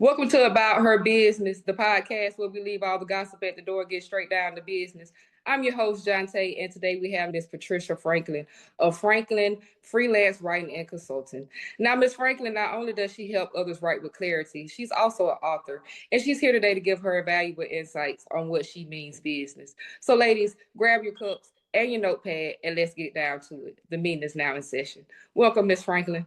Welcome to About Her Business, the podcast where we leave all the gossip at the door, get straight down to business. I'm your host, Jonte, and today we have Miss Patricia Franklin of Franklin Freelance Writing and Consulting. Now, Miss Franklin, not only does she help others write with clarity, she's also an author, and she's here today to give her valuable insights on what she means business. So, ladies, grab your cups and your notepad, and let's get down to it. The meeting is now in session. Welcome, Miss Franklin.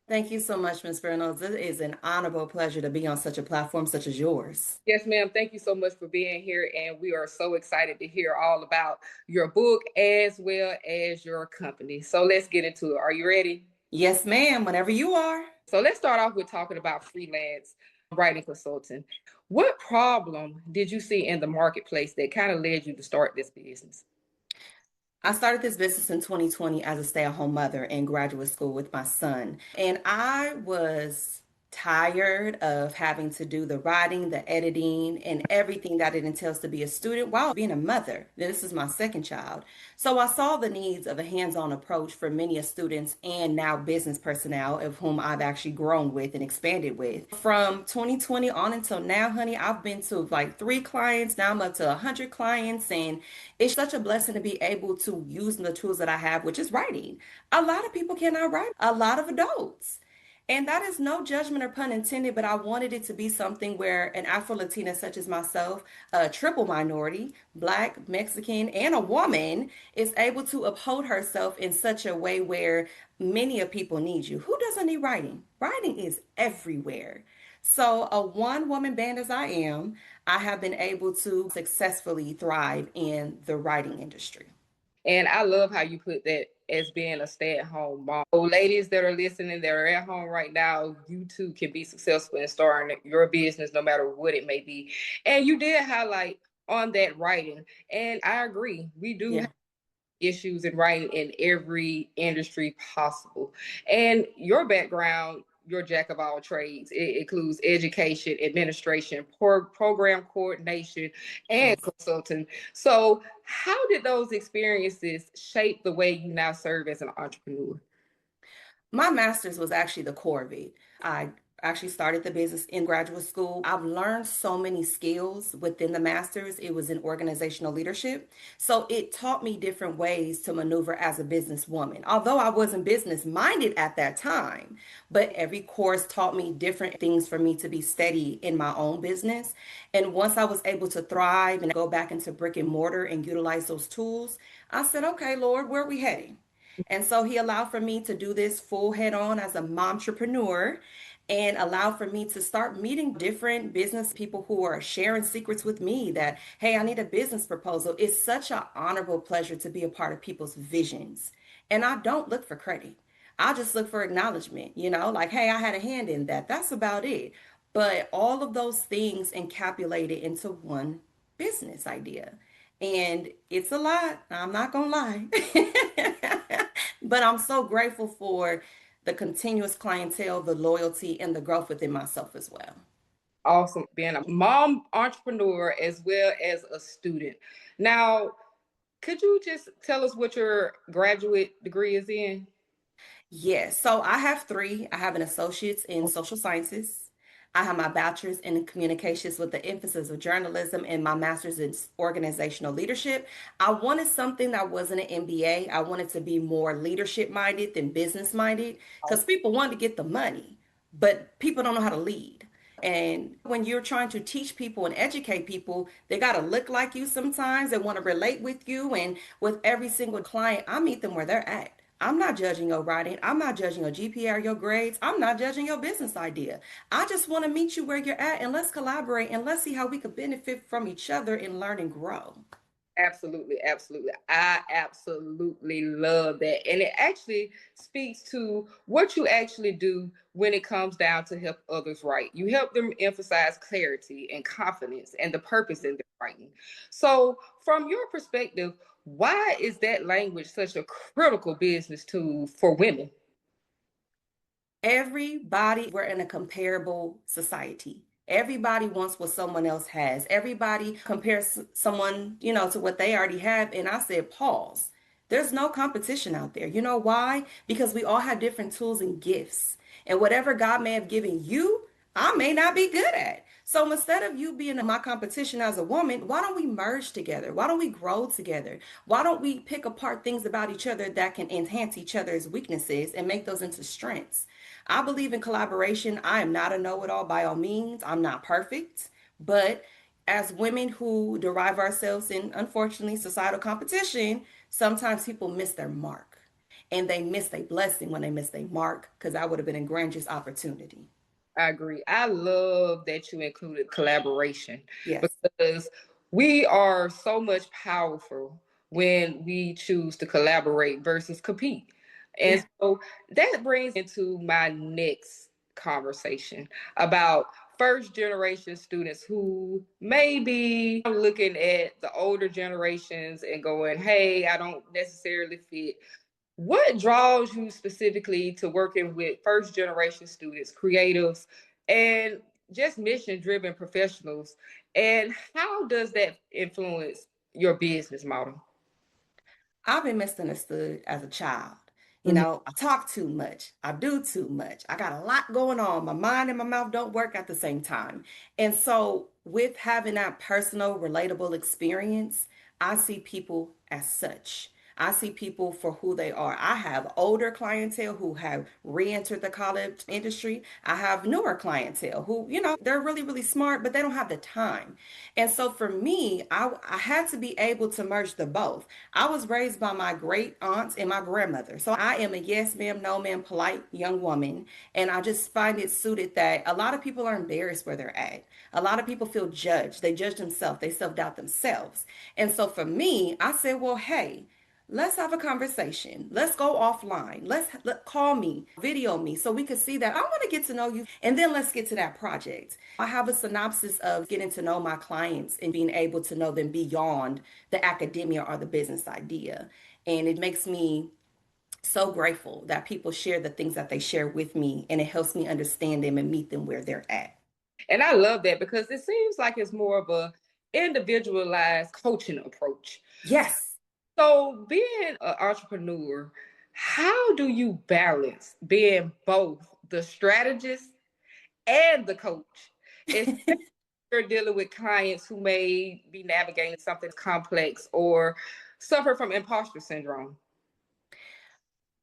Thank you so much, Ms. Reynolds. It is an honorable pleasure to be on such a platform such as yours. Yes, ma'am. Thank you so much for being here. And we are so excited to hear all about your book as well as your company. So let's get into it. Are you ready? Yes, ma'am, whenever you are. So let's start off with talking about freelance writing consulting. What problem did you see in the marketplace that kind of led you to start this business? I started this business in 2020 as a stay-at-home mother in graduate school with my son. And I was tired of having to do the writing, the editing, and everything that it entails to be a student while being a mother. This is my second child. So I saw the needs of a hands-on approach for many of students and now business personnel of whom I've actually grown with and expanded with. From 2020 on until now, honey, I've been to like 3 clients. Now I'm up to 100 clients, and it's such a blessing to be able to use the tools that I have, which is writing. A lot of people cannot write, a lot of adults. And that is no judgment or pun intended, but I wanted it to be something where an Afro-Latina such as myself, a triple minority, Black, Mexican, and a woman, is able to uphold herself in such a way where many of people need you. Who doesn't need writing? Writing is everywhere. So, a one woman band as I am, I have been able to successfully thrive in the writing industry. And I love how you put that as being a stay-at-home mom. So ladies that are listening, that are at home right now, you too can be successful in starting your business no matter what it may be. And you did highlight on that writing. And I agree. We do Yeah. have issues in writing in every industry possible. And your background, your jack of all trades, it includes education, administration, program coordination, and Yes. consulting. So, how did those experiences shape the way you now serve as an entrepreneur? My master's was actually the core of it. I actually started the business in graduate school. I've learned so many skills within the master's. It was in organizational leadership. So it taught me different ways to maneuver as a businesswoman. Although I wasn't business minded at that time, but every course taught me different things for me to be steady in my own business. And once I was able to thrive and go back into brick and mortar and utilize those tools, I said, okay, Lord, where are we heading? And so he allowed for me to do this full head on as a momtrepreneur and allowed for me to start meeting different business people who are sharing secrets with me that, hey, I need a business proposal. It's such an honorable pleasure to be a part of people's visions. And I don't look for credit. I just look for acknowledgement, like, hey, I had a hand in that. That's about it. But all of those things encapsulated into one business idea. And it's a lot. I'm not going to lie. But I'm so grateful for the continuous clientele, the loyalty, and the growth within myself as well. Awesome being a mom entrepreneur as well as a student. Now, could you just tell us what your graduate degree is in? Yes, so I have 3. I have an associate's in social sciences. I have my bachelor's in communications with the emphasis of journalism and my master's in organizational leadership. I wanted something that wasn't an MBA. I wanted to be more leadership minded than business minded because people want to get the money, but people don't know how to lead. And when you're trying to teach people and educate people, they got to look like you sometimes. They want to relate with you. And with every single client, I meet them where they're at. I'm not judging your writing. I'm not judging your GPA or your grades. I'm not judging your business idea. I just want to meet you where you're at and let's collaborate and let's see how we could benefit from each other and learn and grow. Absolutely, absolutely. I absolutely love that. And it actually speaks to what you actually do when it comes down to help others write. You help them emphasize clarity and confidence and the purpose in their writing. So, from your perspective, why is that language such a critical business tool for women? Everybody, we're in a comparable society. Everybody wants what someone else has. Everybody compares someone, to what they already have. And I said, pause. There's no competition out there. You know why? Because we all have different tools and gifts. And whatever God may have given you, I may not be good at. So instead of you being my competition as a woman, why don't we merge together? Why don't we grow together? Why don't we pick apart things about each other that can enhance each other's weaknesses and make those into strengths? I believe in collaboration. I am not a know-it-all by all means. I'm not perfect, but as women who derive ourselves in, unfortunately, societal competition, sometimes people miss their mark. And they miss a blessing when they miss their mark because that would have been a grandiose opportunity. I agree. I love that you included collaboration Yes. because we are so much powerful when we choose to collaborate versus compete. And Yeah. so that brings into my next conversation about first generation students who may be looking at the older generations and going, hey, I don't necessarily fit. What draws you specifically to working with first generation students, creatives, and just mission driven professionals? And how does that influence your business model? I've been misunderstood as a child. Mhm. I talk too much. I do too much. I got a lot going on. My mind and my mouth don't work at the same time. And so, with having that personal, relatable experience, I see people as such. I see people for who they are. I have older clientele who have re-entered the college industry. I have newer clientele who, they're really, really smart, but they don't have the time. And so for me, I had to be able to merge the both. I was raised by my great aunts and my grandmother. So I am a yes ma'am, no ma'am, polite young woman. And I just find it suited that a lot of people are embarrassed where they're at. A lot of people feel judged. They judge themselves. They self-doubt themselves. And so for me, I said, well, hey, let's have a conversation. Let's go offline. Call me, video me so we can see that I want to get to know you. And then let's get to that project. I have a synopsis of getting to know my clients and being able to know them beyond the academia or the business idea. And it makes me so grateful that people share the things that they share with me, and it helps me understand them and meet them where they're at. And I love that because it seems like it's more of a individualized coaching approach. Yes. So being an entrepreneur, how do you balance being both the strategist and the coach? You're dealing with clients who may be navigating something complex or suffer from imposter syndrome.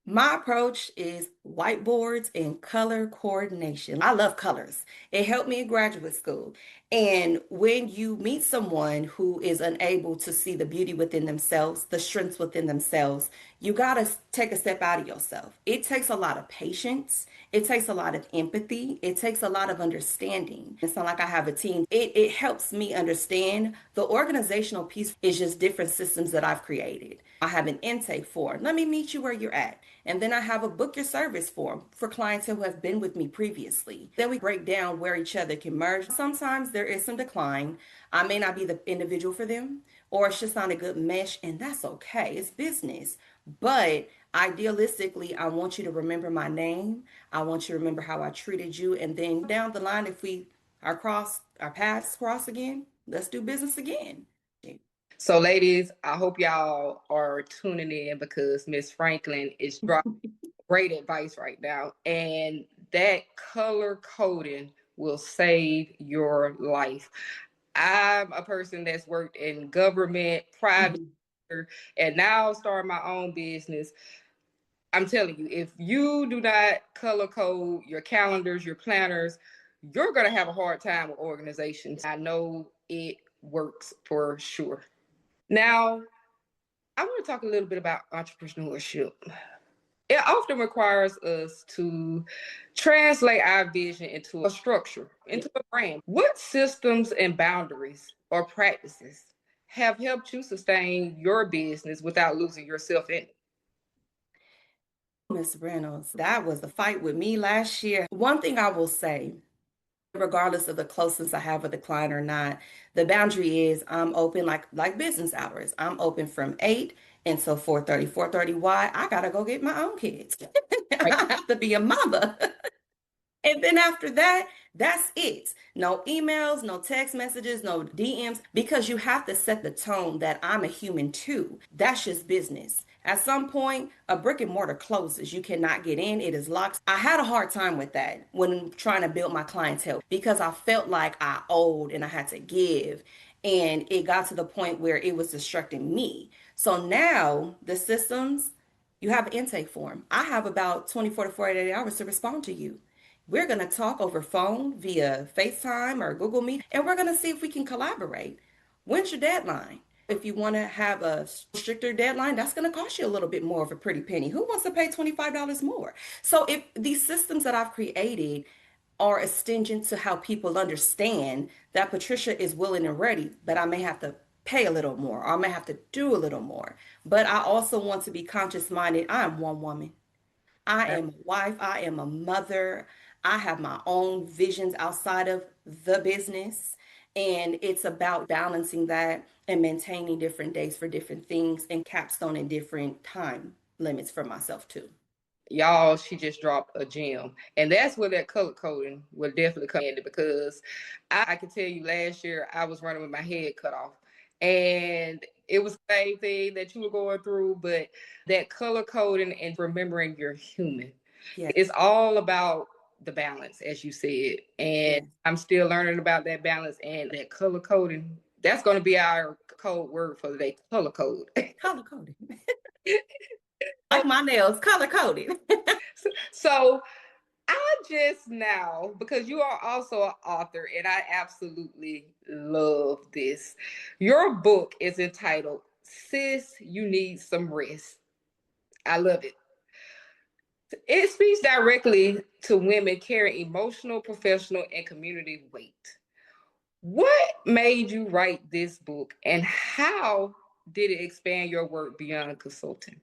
My approach is whiteboards and color coordination. I love colors. It helped me in graduate school. And when you meet someone who is unable to see the beauty within themselves, the strengths within themselves, you got to take a step out of yourself. It takes a lot of patience. It takes a lot of empathy. It takes a lot of understanding. It's not like I have a team. It helps me understand the organizational piece is just different systems that I've created. I have an intake form. Let me meet you where you're at. And then I have a book your service form for clients who have been with me previously. Then we break down where each other can merge. Sometimes there is some decline. I may not be the individual for them, or it's just not a good mesh, and that's okay. It's business. But idealistically, I want you to remember my name. I want you to remember how I treated you. And then down the line, if our paths cross again, let's do business again. So, ladies, I hope y'all are tuning in because Miss Franklin is dropping great advice right now. And that color coding will save your life. I'm a person that's worked in government, private, and now starting my own business. I'm telling you, if you do not color code your calendars, your planners, you're going to have a hard time with organizations. I know it works for sure. Now, I want to talk a little bit about entrepreneurship. It often requires us to translate our vision into a structure, into a brand. What systems and boundaries or practices have helped you sustain your business without losing yourself in it? Miss Reynolds, that was a fight with me last year. One thing I will say, regardless of the closeness I have with the client or not, the boundary is I'm open like business hours. I'm open from 8 until 4:30. 4:30, why? I gotta go get my own kids. Right. I have to be a mother. And then after that, that's it. No emails, no text messages, no DMs, because you have to set the tone that I'm a human too. That's just business. At some point, a brick and mortar closes. You cannot get in, it is locked. I had a hard time with that when trying to build my clientele because I felt like I owed and I had to give. And it got to the point where it was distracting me. So now the systems, you have an intake form. I have about 24 to 48 hours to respond to you. We're going to talk over phone via FaceTime or Google Meet, and we're going to see if we can collaborate. When's your deadline? If you want to have a stricter deadline, that's going to cost you a little bit more of a pretty penny. Who wants to pay $25 more? So if these systems that I've created are astringent to how people understand that Patricia is willing and ready, but I may have to pay a little more or I may have to do a little more. But I also want to be conscious minded. I am one woman. I am a wife. I am a mother. I have my own visions outside of the business. And it's about balancing that and maintaining different days for different things and capstoning different time limits for myself too. Y'all, she just dropped a gem. And that's where that color coding will definitely come in because I can tell you last year I was running with my head cut off. And it was the same thing that you were going through, but that color coding and remembering you're human. Yeah. It's all about the balance, as you said. And Yes. I'm still learning about that balance and that color coding. That's going to be our code word for the day, color code. Color coded. Like my nails, color coded. So I just now, because you are also an author, and I absolutely love this. Your book is entitled Sis, You Need Some Rest. I love it. It speaks directly to women carrying emotional, professional, and community weight. What made you write this book, and how did it expand your work beyond consulting?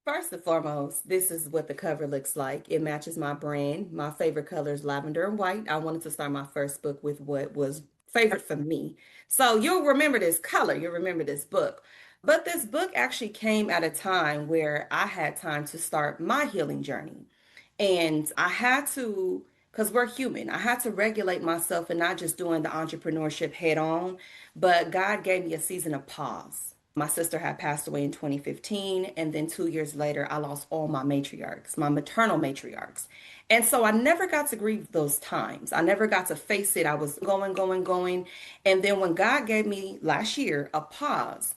First and foremost, this is what the cover looks like. It matches my brand. My favorite color is lavender and white. I wanted to start my first book with what was favorite for me. So you'll remember this color, you'll remember this book. But this book actually came at a time where I had time to start my healing journey. And I had to, because we're human, I had to regulate myself and not just doing the entrepreneurship head on, but God gave me a season of pause. My sister had passed away in 2015, and then 2 years later, I lost all my matriarchs, my maternal matriarchs. And so I never got to grieve those times. I never got to face it. I was going, going, going. And then when God gave me last year a pause,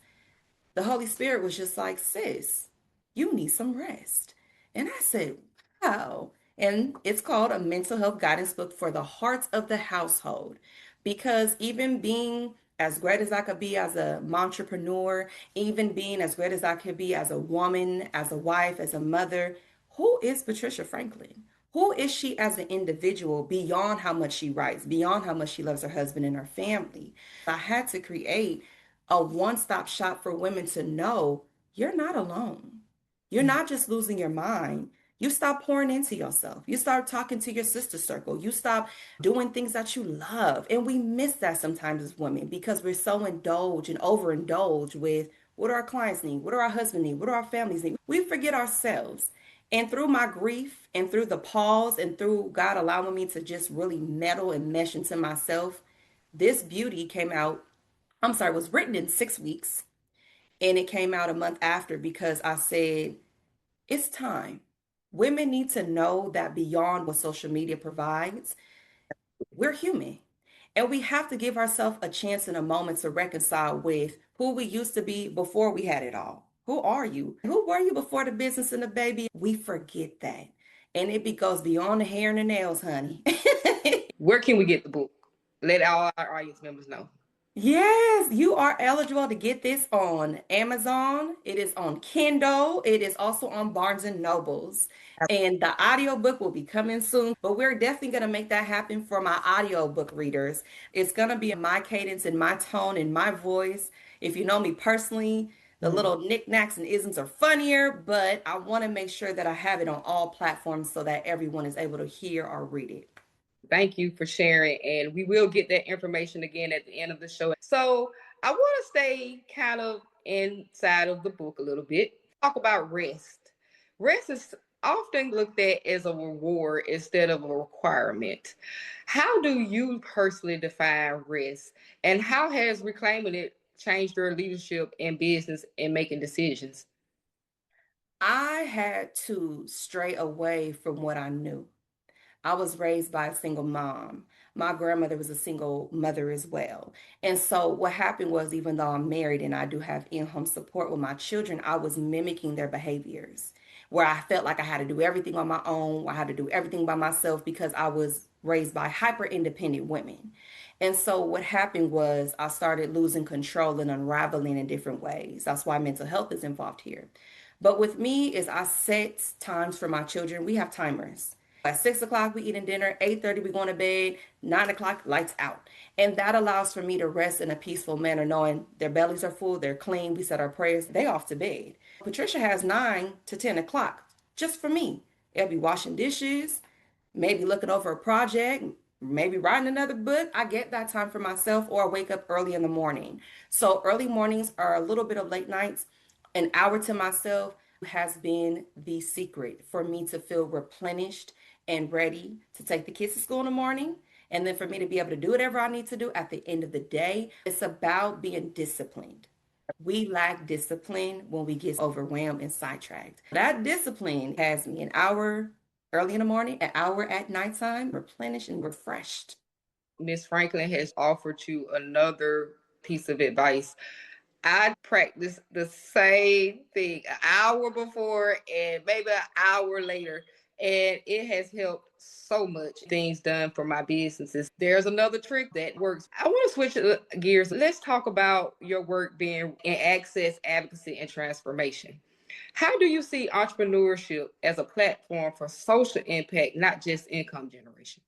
the Holy Spirit was just like, sis, you need some rest. And I said, wow. And it's called a mental health guidance book for the hearts of the household. Because even being as great as I could be as a entrepreneur, even being as great as I could be as a woman, as a wife, as a mother, who is Patricia Franklin? Who is she as an individual beyond how much she writes, beyond how much she loves her husband and her family? I had to create a one-stop shop for women to know you're not alone. You're not just losing your mind. You stop pouring into yourself. You start talking to your sister circle. You stop doing things that you love. And we miss that sometimes as women because we're so indulged and overindulged with what do our clients need? What do our husbands need? What do our families need? We forget ourselves. And through my grief and through the pause and through God allowing me to just really meddle and mesh into myself, this beauty came out, was written in 6 weeks and it came out a month after because I said, it's time. Women need to know that beyond what social media provides, we're human. And we have to give ourselves a chance and a moment to reconcile with who we used to be before we had it all. Who are you? Who were you before the business and the baby? We forget that. And it goes beyond the hair and the nails, honey. Where can we get the book? Let all our audience members know. Yes, you are eligible to get this on Amazon. It is on Kindle. It is also on Barnes and Nobles. And the audiobook will be coming soon, but we're definitely going to make that happen for my audiobook readers. It's going to be my cadence and my tone and my voice. If you know me personally, the little knickknacks and isms are funnier, but I want to make sure that I have it on all platforms so that everyone is able to hear or read it. Thank you for sharing. And we will get that information again at the end of the show. So I want to stay kind of inside of the book a little bit. Talk about rest. Rest is often looked at as a reward instead of a requirement. How do you personally define rest? And how has reclaiming it changed your leadership in business and making decisions? I had to stray away from what I knew. I was raised by a single mom. My grandmother was a single mother as well. And so what happened was, even though I'm married and I do have in-home support with my children, I was mimicking their behaviors where I felt like I had to do everything on my own, I had to do everything by myself because I was raised by hyper independent women. And so what happened was I started losing control and unraveling in different ways. That's why mental health is involved here. But with me is I set times for my children. We have timers. At 6 o'clock, we eating dinner. 8:30, we going to bed. 9 o'clock, lights out. And that allows for me to rest in a peaceful manner, knowing their bellies are full, they're clean. We said our prayers. They off to bed. Patricia has 9 to 10 o'clock just for me. It'll be washing dishes, maybe looking over a project, maybe writing another book. I get that time for myself, or I wake up early in the morning. So early mornings are a little bit of late nights. An hour to myself has been the secret for me to feel replenished and ready to take the kids to school in the morning. And then for me to be able to do whatever I need to do at the end of the day. It's about being disciplined. We lack discipline when we get overwhelmed and sidetracked. That discipline has me an hour early in the morning, an hour at nighttime, replenished and refreshed. Miss Franklin has offered you another piece of advice. I practice the same thing an hour before and maybe an hour later. And it has helped so much things done for my businesses. There's another trick that works. I want to switch gears. Let's talk about your work being in access, advocacy, and transformation. How do you see entrepreneurship as a platform for social impact, not just income generation?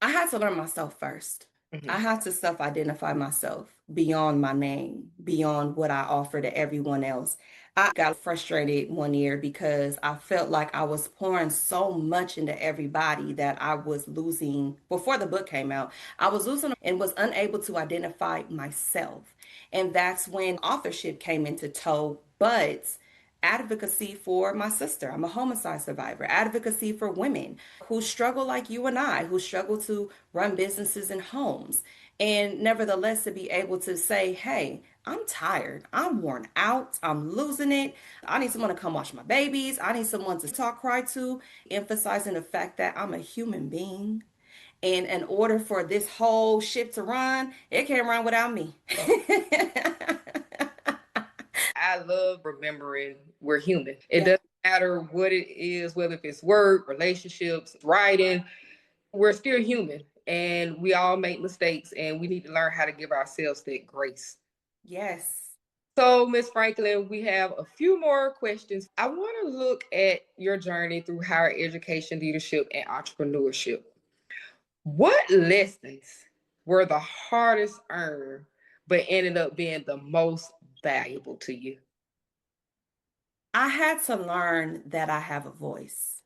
I had to learn myself first. I Mhm. had to self identify myself beyond my name, beyond what I offer to everyone else. I got frustrated one year because I felt like I was pouring so much into everybody that I was losing. Before the book came out, I was losing and was unable to identify myself. And that's when authorship came into tow. But advocacy for my sister. I'm a homicide survivor. Advocacy for women who struggle like you and I, who struggle to run businesses and homes. And nevertheless, to be able to say, hey, I'm tired. I'm worn out. I'm losing it. I need someone to come watch my babies. I need someone to talk, cry to, emphasizing the fact that I'm a human being. And in order for this whole ship to run, it can't run without me. I love remembering we're human. It doesn't matter what it is, whether it's work, relationships, writing, we're still human and we all make mistakes and we need to learn how to give ourselves that grace. Yes. So, Miss Franklin, we have a few more questions. I want to look at your journey through higher education, leadership, and entrepreneurship. What lessons were the hardest earned, but ended up being the most valuable to you? I had to learn that I have a voice.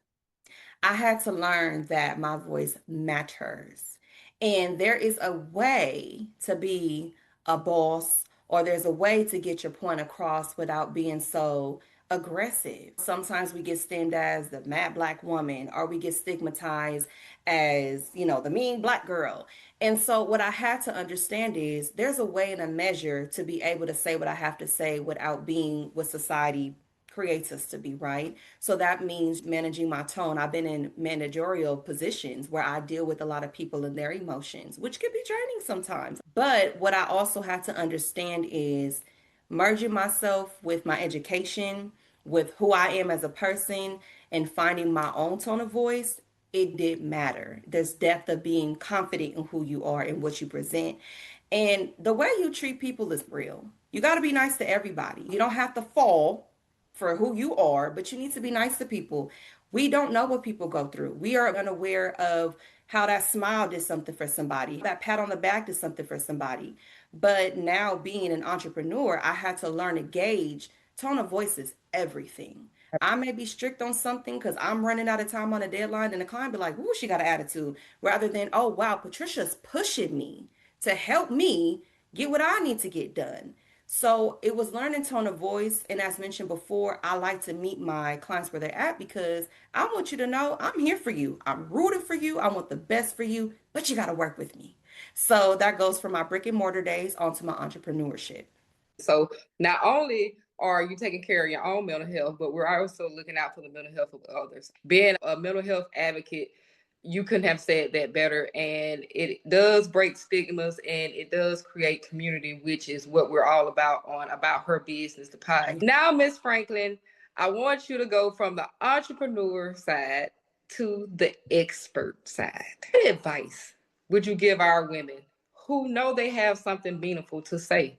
I had to learn that my voice matters. And there is a way to be a boss, or there's a way to get your point across without being so aggressive. Sometimes we get stemmed as the mad black woman, or we get stigmatized as, the mean black girl. And so, what I had to understand is there's a way and a measure to be able to say what I have to say without being what society creates us to be, right? So that means managing my tone. I've been in managerial positions where I deal with a lot of people and their emotions, which can be draining sometimes. But what I also have to understand is merging myself with my education, with who I am as a person, and finding my own tone of voice. It did matter. There's depth of being confident in who you are and what you present. And the way you treat people is real. You got to be nice to everybody. You don't have to fall for who you are, but you need to be nice to people. We don't know what people go through. We are unaware of how that smile did something for somebody, that pat on the back did something for somebody. But now being an entrepreneur, I had to learn to gauge tone of voice is everything. I may be strict on something because I'm running out of time on a deadline, and the client be like, "Ooh, she got an attitude," rather than, "Oh wow, Patricia's pushing me to help me get what I need to get done." So it was learning tone of voice. And as mentioned before, I like to meet my clients where they're at because I want you to know I'm here for you. I'm rooting for you. I want the best for you, but you got to work with me. So that goes from my brick and mortar days onto my entrepreneurship. So not only are you taking care of your own mental health, but we're also looking out for the mental health of others. Being a mental health advocate, you couldn't have said that better. And it does break stigmas and it does create community, which is what we're all about on About Her Business, the pod. Now, Miss Franklin, I want you to go from the entrepreneur side to the expert side. What advice would you give our women who know they have something meaningful to say,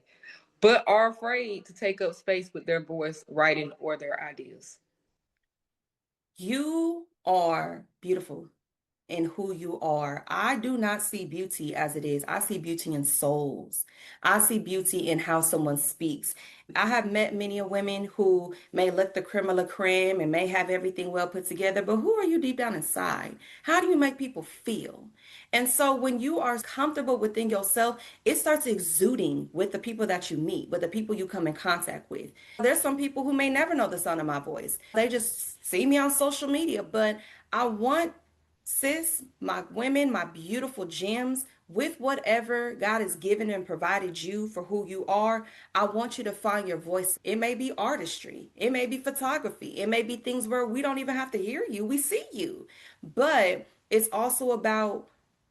but are afraid to take up space with their voice, writing, or their ideas? You are beautiful in who you are. I do not see beauty as it is. I see beauty in souls. I see beauty in how someone speaks. I have met many women who may look the creme de la creme and may have everything well put together, but who are you deep down inside? How do you make people feel? And so when you are comfortable within yourself, it starts exuding with the people that you meet, with the people you come in contact with. There's some people who may never know the sound of my voice. They just see me on social media, but I want sis, my women, my beautiful gems, with whatever God has given and provided you for who you are, I want you to find your voice. It may be artistry, it may be photography, it may be things where we don't even have to hear you, we see you. But it's also about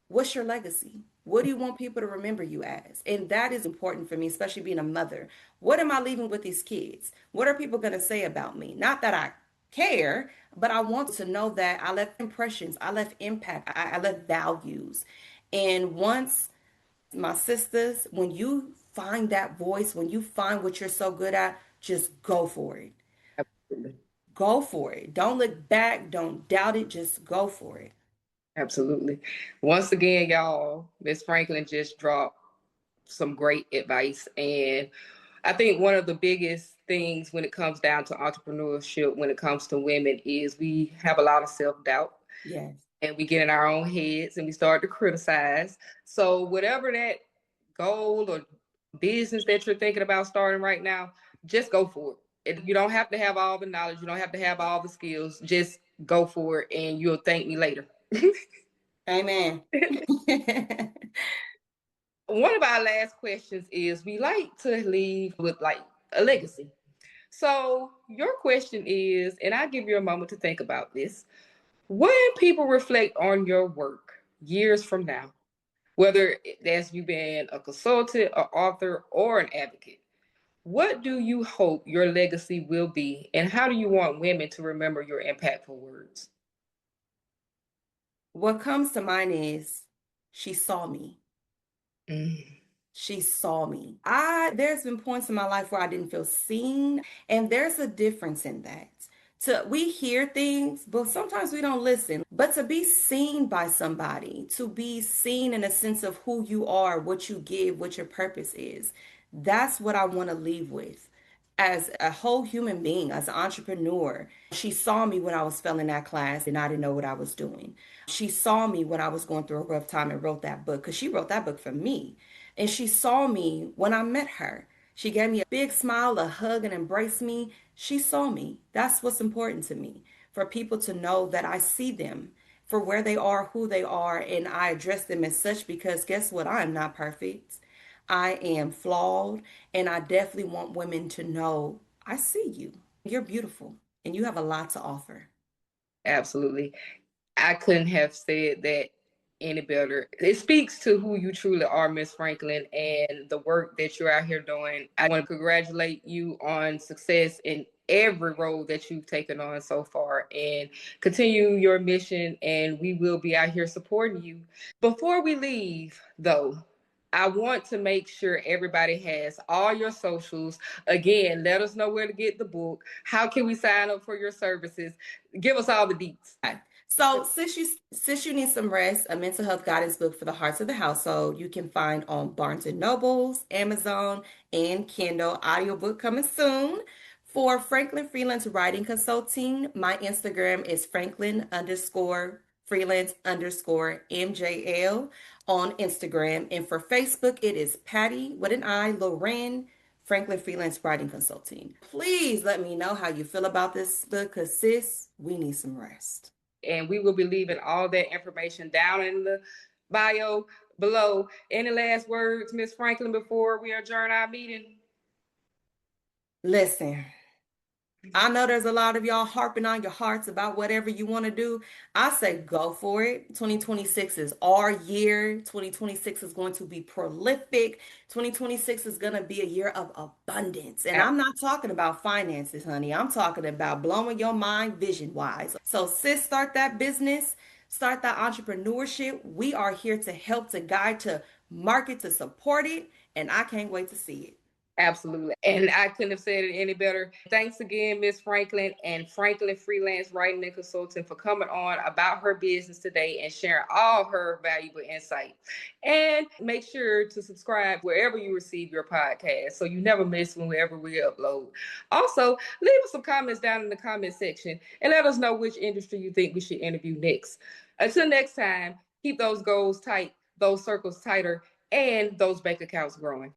what's your legacy? What do you want people to remember you as? And that is important for me, especially being a mother. What am I leaving with these kids? What are people going to say about me? Not that I care, but I want to know that I left impressions, I left impact, I left values. And once, my sisters, when you find that voice, when you find what you're so good at, just go for it. Absolutely. Go for it. Don't look back. Don't doubt it. Just go for it. Absolutely. Once again, y'all, Miss Franklin just dropped some great advice. And I think one of the biggest things when it comes down to entrepreneurship, when it comes to women, is we have a lot of self doubt Yes. and we get in our own heads and we start to criticize. So, whatever that goal or business that you're thinking about starting right now, just go for it. You don't have to have all the knowledge, you don't have to have all the skills. Just go for it and you'll thank me later. Amen. One of our last questions is we like to leave with like a legacy. So your question is, and I'll give you a moment to think about this. When people reflect on your work years from now, whether that's you being a consultant, an author, or an advocate, what do you hope your legacy will be, and how do you want women to remember your impactful words? What comes to mind is she saw me. Mm. She saw me. There's been points in my life where I didn't feel seen, and there's a difference in that. We hear things, but sometimes we don't listen. But to be seen by somebody, to be seen in a sense of who you are, what you give, what your purpose is, that's what I want to leave with. As a whole human being, as an entrepreneur, she saw me when I was failing that class and I didn't know what I was doing. She saw me when I was going through a rough time and wrote that book because she wrote that book for me. And she saw me when I met her. She gave me a big smile, a hug, and embraced me. She saw me. That's what's important to me, for people to know that I see them for where they are, who they are, and I address them as such because guess what? I am not perfect. I am flawed, and I definitely want women to know I see you. You're beautiful, and you have a lot to offer. Absolutely. I couldn't have said that any better. It speaks to who you truly are, Miss Franklin, and the work that you're out here doing. I want to congratulate you on success in every role that you've taken on so far and continue your mission. And we will be out here supporting you. Before we leave, though, I want to make sure everybody has all your socials. Again, let us know where to get the book. How can we sign up for your services? Give us all the deets. So, since you need some rest, a mental health guidance book for the hearts of the household you can find on Barnes and Nobles, Amazon, and Kindle. Audiobook coming soon. For Franklin Freelance Writing Consulting, my Instagram is Franklin underscore freelance underscore MJL on Instagram. And for Facebook, it is Patty with an I, Loren Franklin Freelance Writing Consulting. Please let me know how you feel about this book, because sis, we need some rest. And we will be leaving all that information down in the bio below. Any last words, Miss Franklin, before we adjourn our meeting? Listen, I know there's a lot of y'all harping on your hearts about whatever you want to do. I say go for it. 2026 is our year. 2026 is going to be prolific. 2026 is going to be a year of abundance. And I'm not talking about finances, honey. I'm talking about blowing your mind vision wise. So, sis, start that business, start that entrepreneurship. We are here to help, to guide, to market, to support it. And I can't wait to see it. Absolutely. And I couldn't have said it any better. Thanks again, Miss Franklin and Franklin Freelance Writing and Consulting, for coming on about her business today and sharing all her valuable insight. And make sure to subscribe wherever you receive your podcast so you never miss whenever we upload. Also, leave us some comments down in the comment section and let us know which industry you think we should interview next. Until next time, keep those goals tight, those circles tighter, and those bank accounts growing.